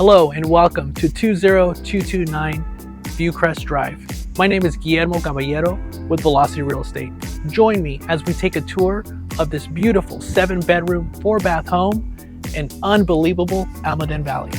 Hello and welcome to 20229 Viewcrest Drive. My name is Guillermo Caballero with Velocity Real Estate. Join me as we take a tour of this beautiful 7-bedroom, 4-bath home in unbelievable Almaden Valley.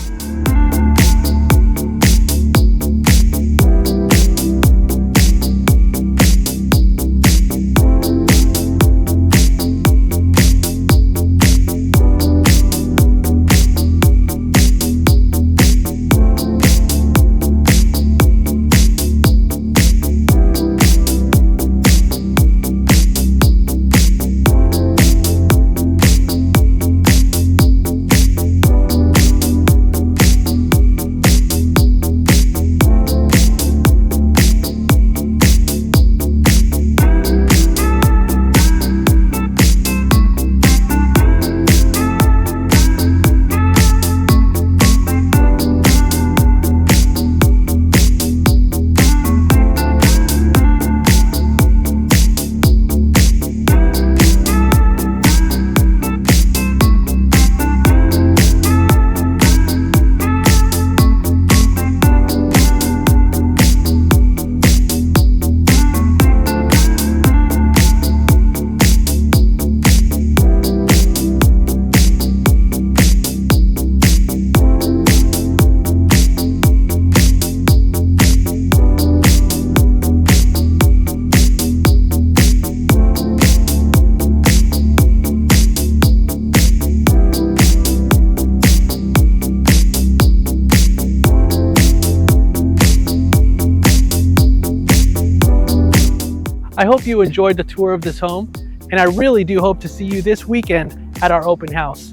I hope you enjoyed the tour of this home, and I really do hope to see you this weekend at our open house.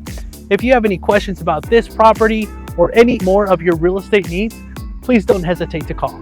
If you have any questions about this property or any more of your real estate needs, please don't hesitate to call.